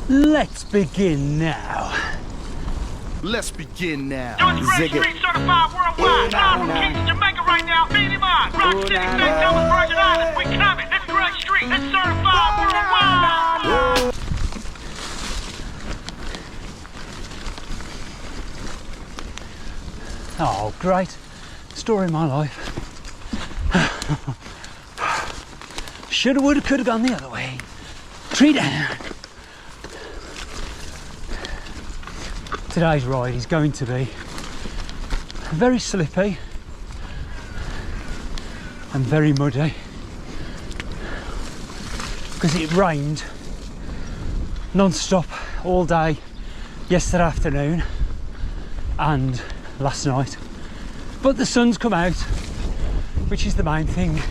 Let's begin now. Let's begin now. George Gray Street certified worldwide. Live from Kingston, Jamaica right now. Beat him on. Rock City, St. Thomas, Virgin Islands. We coming. It's Gray Street. It's certified worldwide. Oh, great. Story of my life. Shoulda, woulda, coulda gone the other way. Tree down. Today's ride is going to be very slippy and very muddy because it rained non-stop all day yesterday afternoon and last night, but the sun's come out, which is the main thing.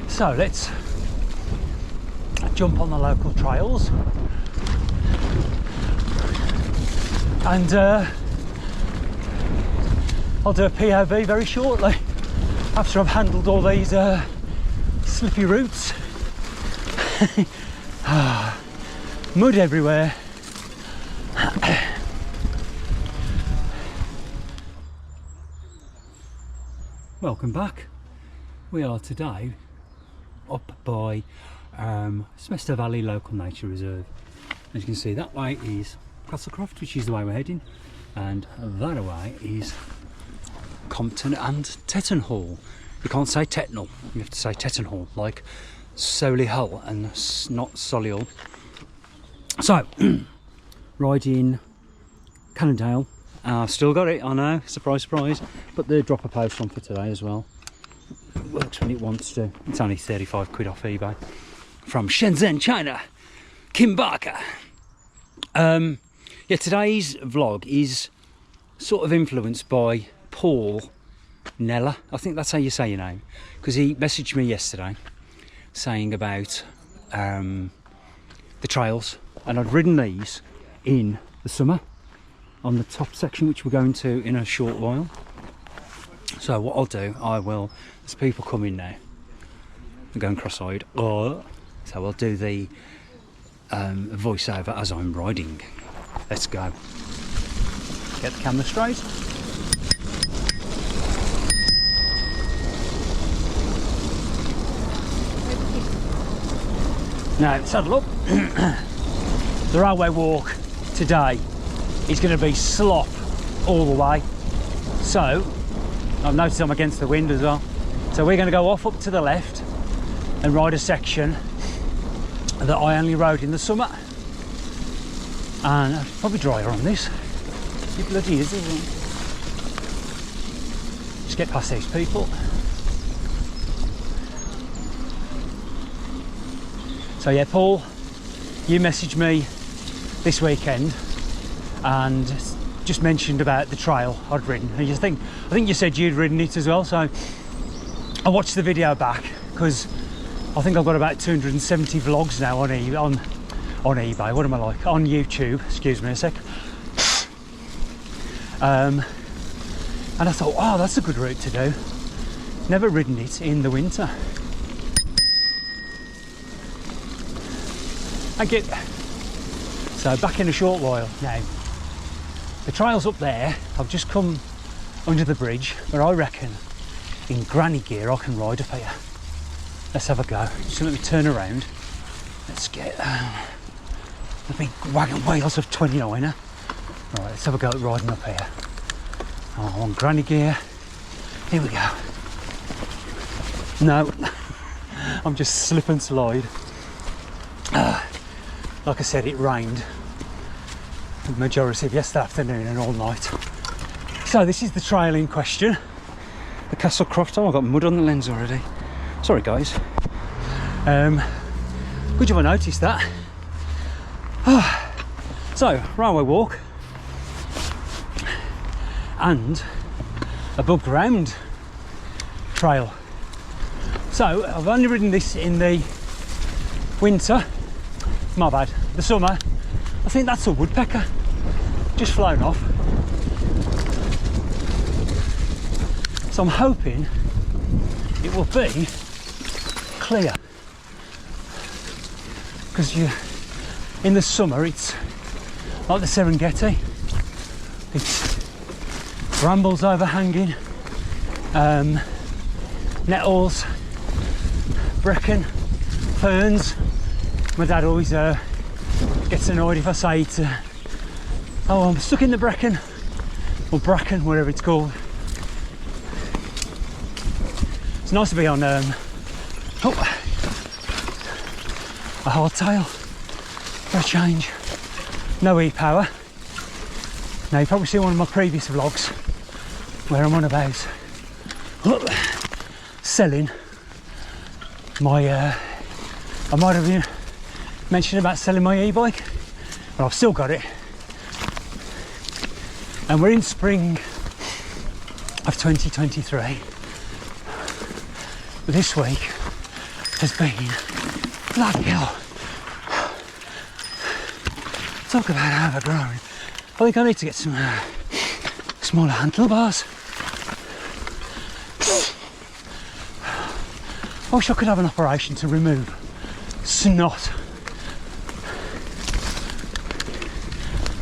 So let's jump on the local trails and I'll do a POV very shortly after I've handled all these slippy routes. Mud everywhere. Welcome back. We are today up by Smester Valley Local Nature Reserve. As you can see, that way is Castlecroft, which is the way we're heading, and that way is Compton and Tettenhall. You can't say Tettenhall, you have to say Tettenhall, like Solihull and not Solihull. So, riding Cannondale. Still got it, I know, surprise, surprise. Put the dropper post on for today as well. It works when it wants to. It's only 35 quid off eBay. From Shenzhen, China, Kim Barker. Yeah, today's vlog is sort of influenced by Paul Nella. I think that's how you say your name. Because he messaged me yesterday saying about the trails. And I'd ridden these in the summer on the top section, which we're going to in a short while. So what I'll do, there's people coming now. I'm going cross-eyed. So I'll do the voiceover as I'm riding. Let's go. Get the camera straight. Now, saddle up. The railway walk today is going to be slop all the way. So, I've noticed I'm against the wind as well. So we're going to go off up to the left and ride a section that I only rode in the summer. And I'll probably drier on this. It bloody is, isn't it? Just get past these people. So yeah, Paul, you messaged me this weekend and just mentioned about the trail I'd ridden. And I think you said you'd ridden it as well. So I watched the video back because I think I've got about 270 vlogs now on eBay. What am I like? On YouTube. Excuse me a sec. And I thought, oh, that's a good route to do. Never ridden it in the winter. Thank you. So back in a short while now. The trail's up there. I've just come under the bridge, but I reckon in granny gear I can ride up here. Let's have a go. Just let me turn around. Let's get the big wagon wheels of 29er. Right, let's have a go at riding up here. Oh, I want granny gear. Here we go. No, I'm just slip and slide. Like I said, it rained the majority of yesterday afternoon and all night. So this is the trail in question. The Castlecroft. Oh, I've got mud on the lens already. Sorry guys. Good job I noticed that. So, railway walk. And above ground trail. So, I've only ridden this in the winter. My bad. The summer. I think that's a woodpecker. Just flown off. So I'm hoping it will be clear. because in the summer it's like the Serengeti. It's brambles overhanging, nettles, bracken, ferns. My dad always gets annoyed if I say it. Oh, I'm stuck in the bracken, or bracken, whatever it's called. It's nice to be on a hardtail for a change. No e-power. Now you probably see one of my previous vlogs where I'm on about selling my I might have been mentioned about selling my e-bike, but I've still got it. And we're in spring of 2023. This week has been bloody hell. Talk about overgrown. I think I need to get some smaller handlebars. I wish I could have an operation to remove snot.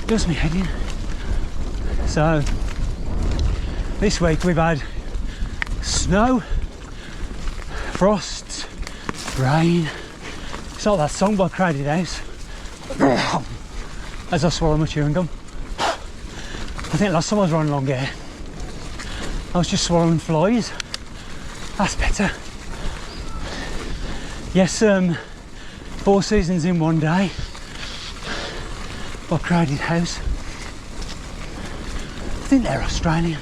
Does me head in. So this week we've had snow, frost, rain. It's like that song by Crowded House. As I swallow my chewing gum. I think last time I was running long hair, I was just swallowing flies. That's better. Yes, 4 seasons in one day by Crowded House. I think they're Australian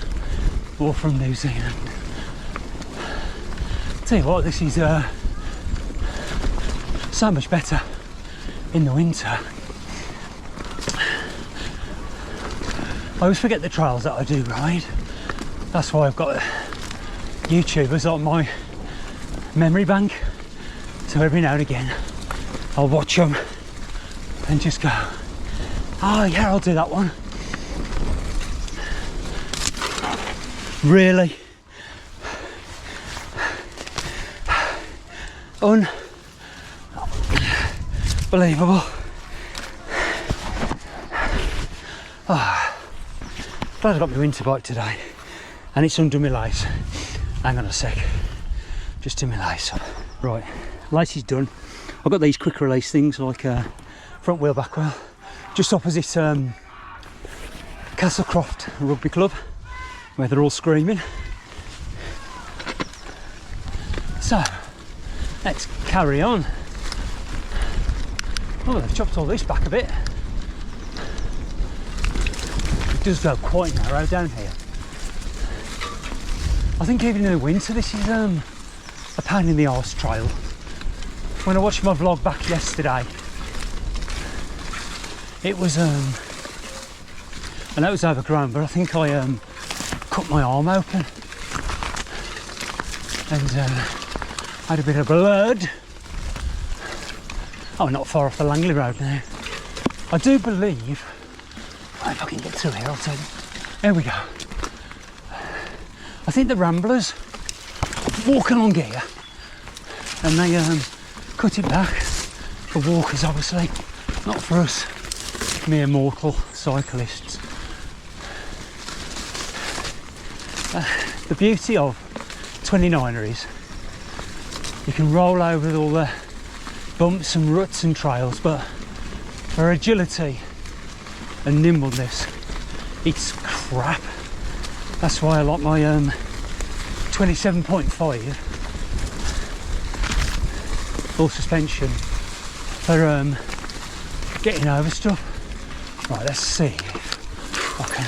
or from New Zealand. Tell you what, this is so much better in the winter. I always forget the trails that I do ride. That's why I've got YouTubers on my memory bank. So every now and again, I'll watch them and just go, oh yeah, I'll do that one. Really? Unbelievable. Glad I got my winter bike today, and it's under my lace. Hang on a sec, just do my lace up. Right, lace is done. I've got these quick release things like front wheel, back wheel, just opposite Castlecroft Rugby Club, where they're all screaming. So let's carry on. Oh, they've chopped all this back a bit. It does go quite narrow down here. I think even in the winter this is a pain in the arse trail. When I watched my vlog back yesterday, it was I know it was overgrown, but I think I cut my arm open and had a bit of blood. Oh, not far off the Langley Road now. I do believe, if I can get through here, I'll tell you. There we go. I think the Ramblers walk along here and they cut it back for walkers, obviously, not for us mere mortal cyclists. The beauty of 29er is you can roll over all the bumps and ruts and trails, but for agility and nimbleness it's crap. That's why I like my 27.5 full suspension for getting over stuff. Right, let's see if I can.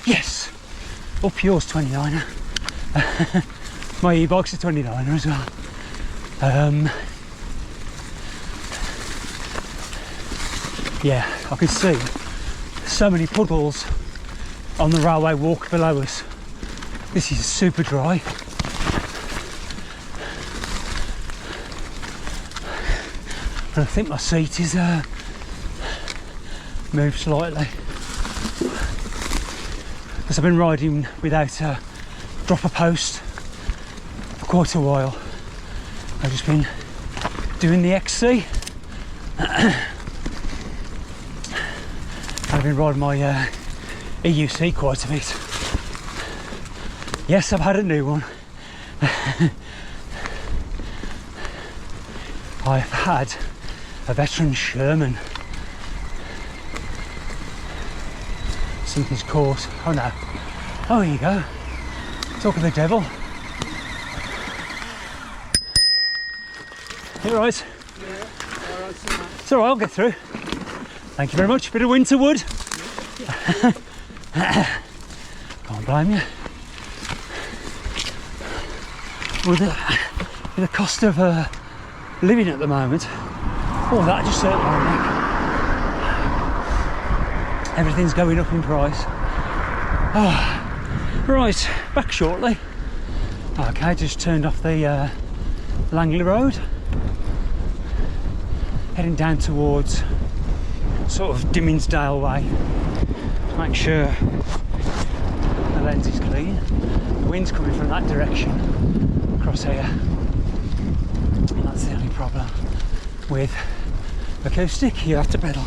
Yes, up yours 29er. My e-bike's a 29er as well. Yeah, I can see so many puddles on the railway walk below us. This is super dry. And I think my seat is moved slightly because I've been riding without a dropper post for quite a while. I've just been doing the XC. I've been riding my EUC quite a bit. Yes, I've had a new one. I've had a veteran Sherman. Something's caught. Oh no. Oh, here you go. Talk of the devil. You all right? Yeah, alright, It's alright, I'll get through. Thank you very much. Bit of winter wood. Can't blame you. With the cost of living at the moment, oh, that just hurt my neck. Everything's going up in price. Oh, right, back shortly. Okay, just turned off the Langley Road. Heading down towards sort of Dimmingsdale way. To make sure the lens is clean. The wind's coming from that direction across here. And that's the only problem with acoustic. You have to pedal.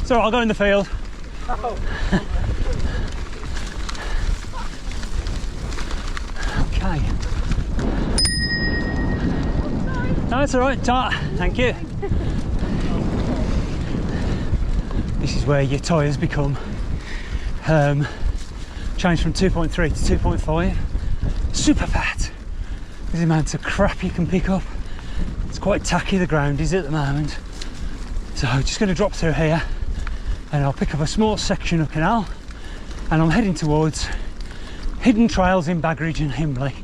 So I'll go in the field. Okay. No, it's all right. Thank you. This is where your tyres become changed from 2.3 to 2.5. Super fat. The amount of crap you can pick up. It's quite tacky, the ground is at the moment. So I'm just going to drop through here and I'll pick up a small section of canal and I'm heading towards hidden trails in Bagridge and Himbley.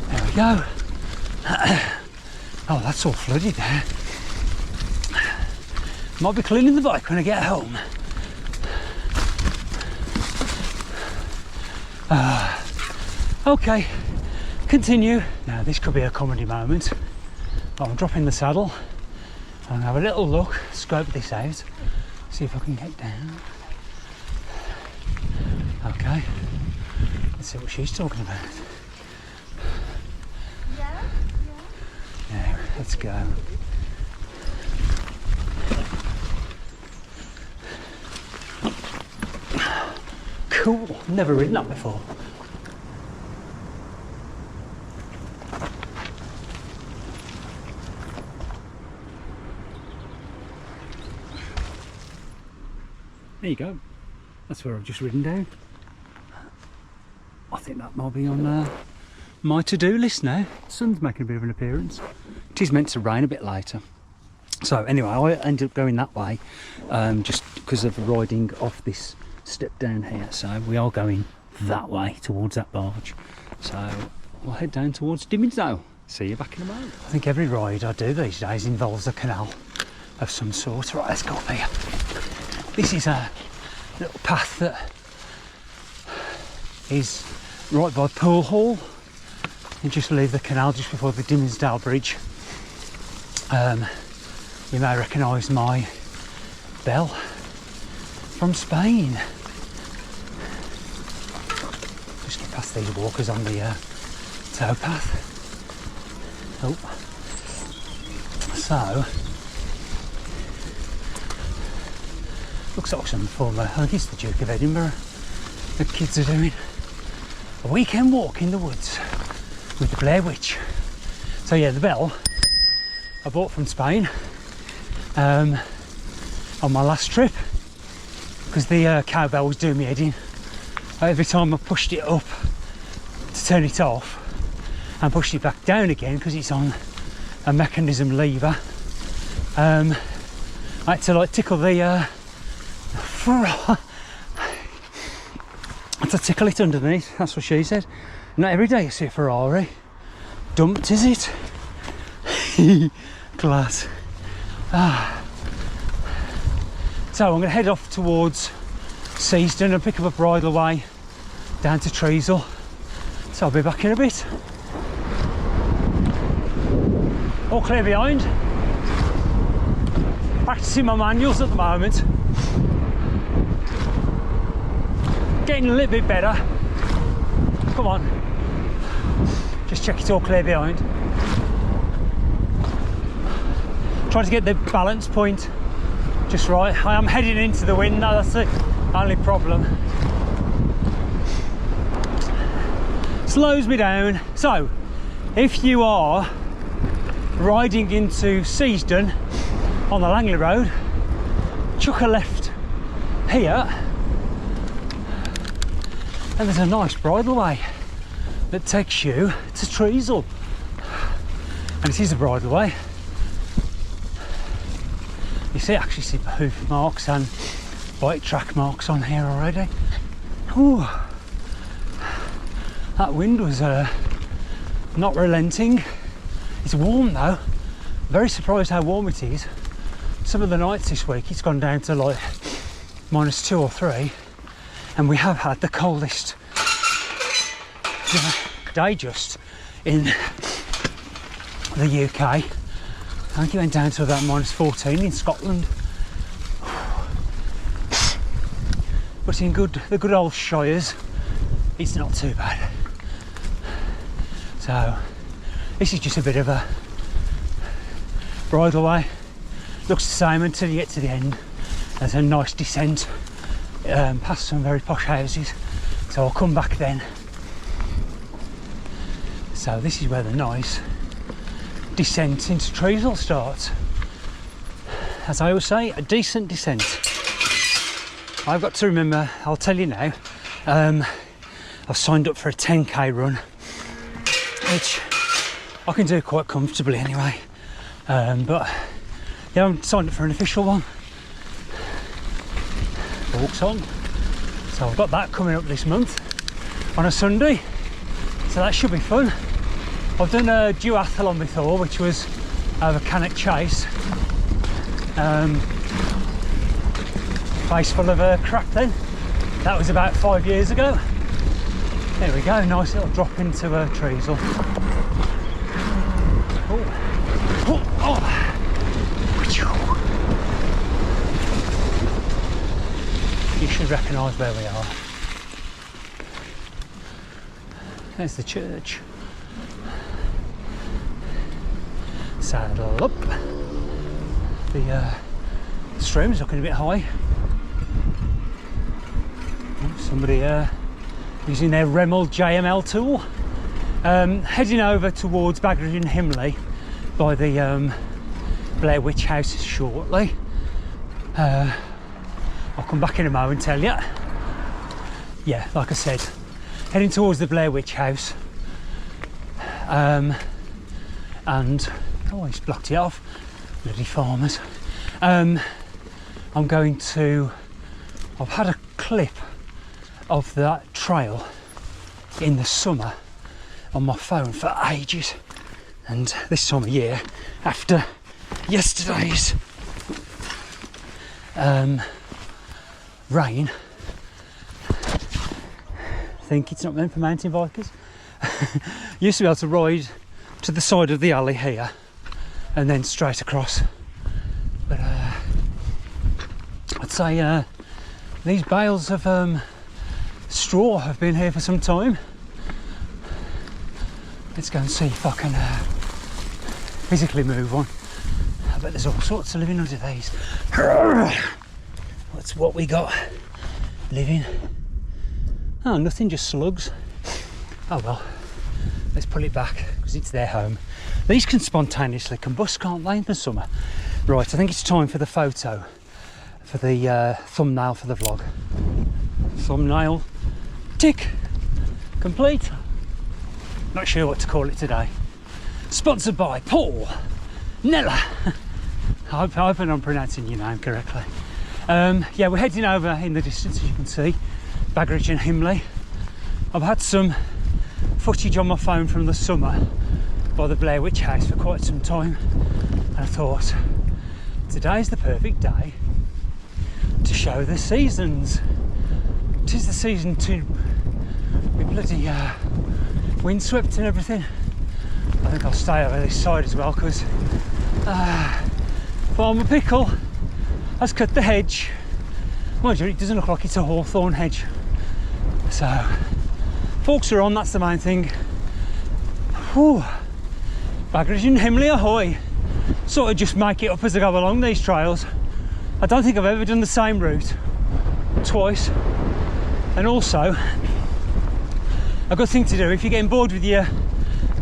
There we go. Oh, that's all flooded there. Might be cleaning the bike when I get home. Okay, continue. Now this could be a comedy moment. I'm dropping the saddle and have a little look, scope this out, see if I can get down. Okay, let's see what she's talking about. Now, let's go. Cool, never ridden that before. There you go. That's where I've just ridden down. I think that might be on my to-do list now. The sun's making a bit of an appearance. It is meant to rain a bit later. So anyway, I ended up going that way just because of riding off this step down here. So we are going that way towards that barge. So we'll head down towards Dimmingsdale. See you back in a moment. I think every ride I do these days involves a canal of some sort. Right, let's go up here. This is a little path that is right by Pool Hall. You just leave the canal just before the Dimmingsdale Bridge. You may recognise my bell from Spain. Just get past these walkers on the towpath. Oh, so looks like some former, I think it's the Duke of Edinburgh the kids are doing. A weekend walk in the woods with the Blair Witch. So yeah, the bell I bought from Spain on my last trip because the cowbell was doing me head in. Every time I pushed it up to turn it off and pushed it back down again because it's on a mechanism lever, I had to like tickle the I had to tickle it underneath. That's what she said. Not every day you see a Ferrari dumped, is it? Class. So I'm going to head off towards Seaston and pick up a bridleway down to Treasel. So I'll be back in a bit. All clear behind. Practicing my manuals at the moment. Getting a little bit better. Come on. Just check it's all clear behind. Try to get the balance point just right. I am heading into the wind now, that's the only problem. Slows me down. So, if you are riding into Seasden on the Langley Road, chuck a left here, and there's a nice bridleway that takes you to Treasel. And it is a bridleway. You see, actually see hoof marks and bike track marks on here already. Ooh. That wind was not relenting. It's warm though. Very surprised how warm it is. Some of the nights this week it's gone down to like -2 or 3, and we have had the coldest day just in the UK. I think it went down to about -14 in Scotland. But in the good old Shires, it's not too bad. So this is just a bit of a bridleway. Looks the same until you get to the end. There's a nice descent past some very posh houses. So I'll come back then. So this is where the nice descent into Treasel starts. As I always say, a decent descent. I've got to remember, I'll tell you now, I've signed up for a 10k run, which I can do quite comfortably anyway. But yeah, I'm signed up for an official one. Walks on. So I've got that coming up this month on a Sunday. So that should be fun. I've done a duathlon before, which was over Cannock Chase. Face full of crap then. That was about 5 years ago. There we go, nice little drop into Treasel. You should recognise where we are. There's the church. Saddle up. The stream's looking a bit high. Somebody using their Remel JML tool. Heading over towards Baggeridge and Himley by the Blair Witch House shortly. I'll come back in a moment and tell you. Yeah, like I said, heading towards the Blair Witch House. And oh, he's blocked it off. Bloody farmers. I've had a clip of that trail in the summer on my phone for ages, and this time of year, after yesterday's rain, I think it's not meant for mountain bikers. Used to be able to ride to the side of the alley here and then straight across, but I'd say these bales of straw have been here for some time. Let's go and see if I can physically move one. I bet there's all sorts of living under these. That's what we got living. Oh, nothing, just slugs. Oh well, let's pull it back because it's their home. These can spontaneously combust, can't they, in the summer? Right, I think it's time for the photo, for the thumbnail for the vlog. Thumbnail, tick, complete. Not sure what to call it today. Sponsored by Paul Nella. I hope I'm pronouncing your name correctly. Yeah, we're heading over in the distance, as you can see, Baggeridge and Himley. I've had some footage on my phone from the summer by the Blair Witch House for quite some time, and I thought today's the perfect day to show the seasons. 'Tis the season to be bloody windswept and everything. I think I'll stay over this side as well because Farmer Pickle has cut the hedge. Mind you, it doesn't look like it's a hawthorn hedge. So forks are on, that's the main thing. Whew. Baggage and Himley ahoy. Sort of just make it up as I go along these trails. I don't think I've ever done the same route twice. And also, a good thing to do if you're getting bored with your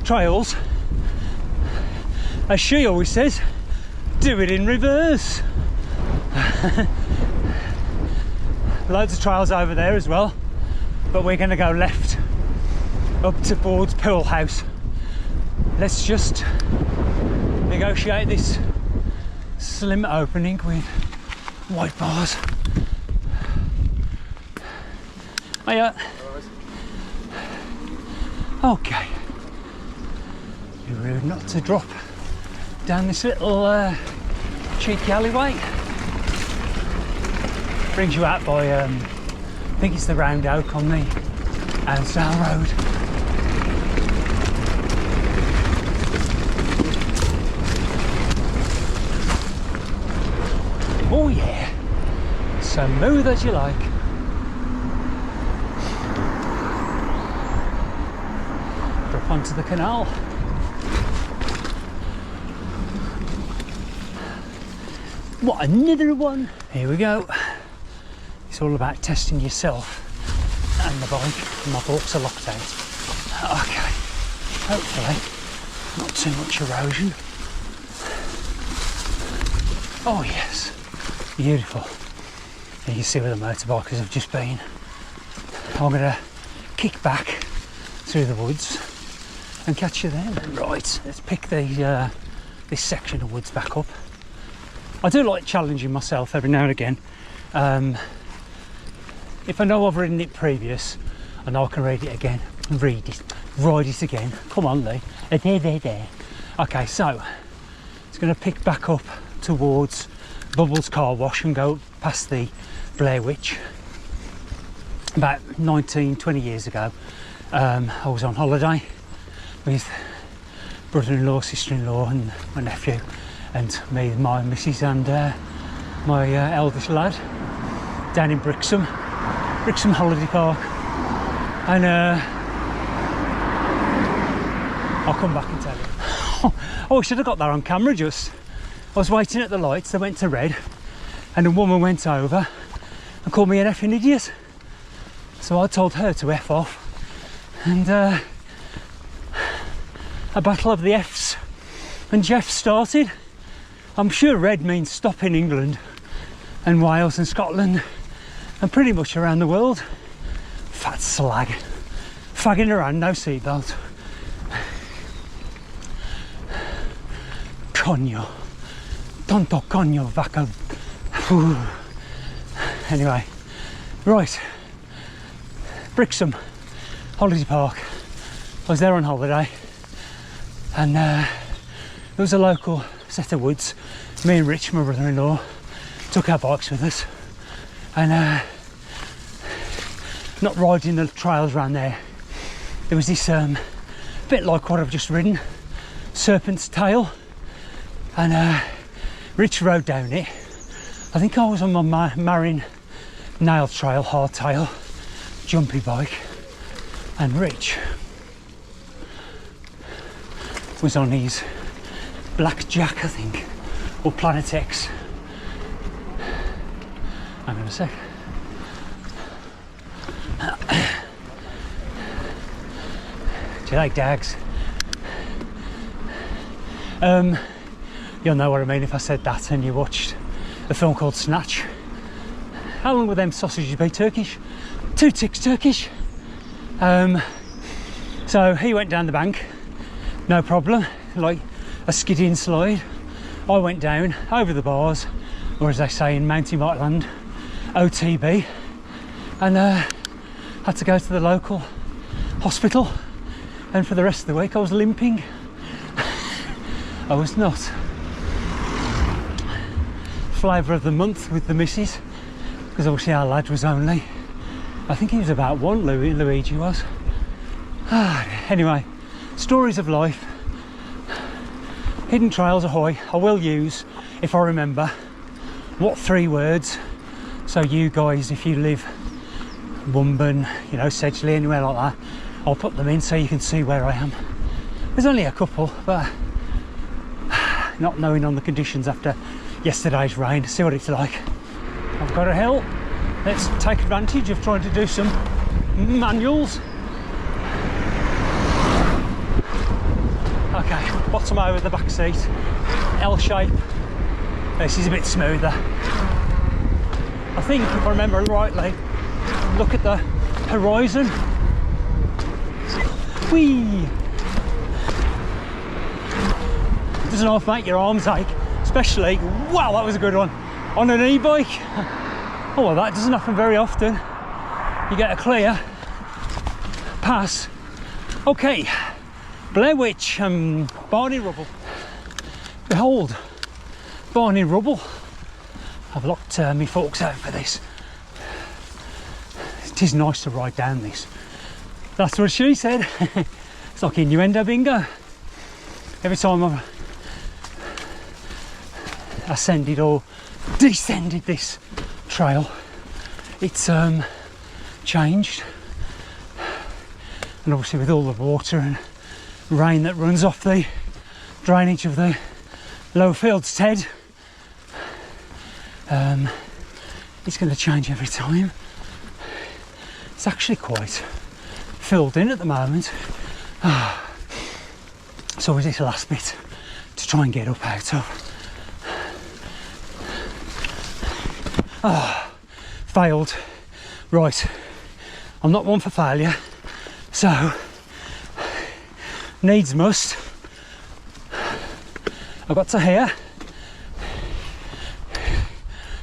trails, as she always says, do it in reverse. Loads of trails over there as well, but we're going to go left up towards Pool House. Let's just negotiate this slim opening with white bars. Hiya. Okay. Be rude not to drop down this little cheeky alleyway. Brings you out by, I think it's the Round Oak on the Ansdale Road. Oh yeah, smooth as you like. Drop onto the canal. What, another one? Here we go. It's all about testing yourself and the bike. My brakes are locked out. Okay, hopefully not too much erosion. Oh yes, beautiful. You can see where the motorbikers have just been. I'm going to kick back through the woods and catch you then. Right, let's pick the this section of woods back up. I do like challenging myself every now and again. If I know I've ridden it previous, I know I can read it again, ride it again. Come on, Lee. There. Okay, so it's going to pick back up towards Bubbles Car Wash and go past the Blair Witch. About 19-20 years ago, I was on holiday with brother-in-law, sister-in-law and my nephew, and me, my missus and my eldest lad down in Brixham Holiday Park. And I'll come back and tell you. Oh, I should have got that on camera just. I was waiting at the lights, they went to red, and a woman went over and called me an effing idiot. So I told her to F off, and a battle of the Fs and Jeff started. I'm sure red means stop in England and Wales and Scotland and pretty much around the world. Fat slag. Fagging around, no seatbelt. Coño. Tonto coño vaca. Anyway, right. Brixham Holiday Park. I was there on holiday, and there was a local set of woods. Me and Rich, my brother-in-law, took our bikes with us, and not riding the trails around there. There was this bit like what I've just ridden, Serpent's Tail, and Rich rode down it. I think I was on my Marin Nail Trail hardtail jumpy bike, and Rich was on his Blackjack, I think, or Planet X. Hang on a sec. Do you like dags? You'll know what I mean if I said that and you watched a film called Snatch. How long would them sausages be Turkish? 2 ticks Turkish. So he went down the bank, no problem, like a skidding slide. I went down over the bars, or as they say in Mountie Martland, OTB, and had to go to the local hospital, and for the rest of the week I was limping. I was not. Flavour of the month with the missus, because obviously our lad was only, I think he was about 1, Luigi was. Anyway, stories of life. Hidden trails ahoy. I will use, if I remember, what 3 words, so you guys, if you live Wumburn, you know, Sedgley, anywhere like that, I'll put them in so you can see where I am. There's only a couple, but not knowing on the conditions after yesterday's rain, see what it's like. I've got a hill. Let's take advantage of trying to do some manuals. Okay, bottom over the back seat, L shape. This is a bit smoother. I think, if I remember rightly, look at the horizon. Whee! It doesn't half make your arms ache, especially, wow, that was a good one, on an e-bike. Oh, well, that doesn't happen very often. You get a clear pass. Okay, Blair Witch, Barney Rubble. Behold, Barney Rubble. I've locked my forks out for this. It is nice to ride down this. That's what she said. It's like innuendo bingo. Every time I've ascended or descended this trail, it's changed. And obviously with all the water and rain that runs off the drainage of the lower fields, Ted, it's going to change every time. It's actually quite filled in at the moment. It's always this last bit to try and get up out of. Failed. Right, I'm not one for failure, so needs must. I got to here.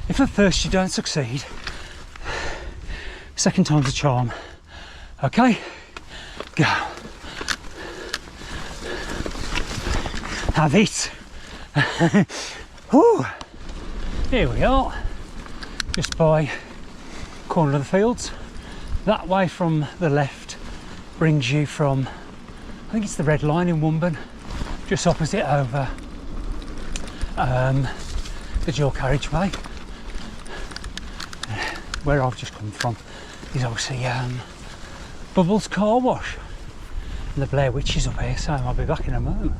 If at first you don't succeed, second time's a charm. Okay, go. Have it. Whew. Here we are, just by corner of the fields. That way from the left brings you from, I think it's the Red Line in Womburn, just opposite over the dual carriageway. Where I've just come from is obviously Bubbles Car Wash, and the Blair Witch is up here, so I'll be back in a moment.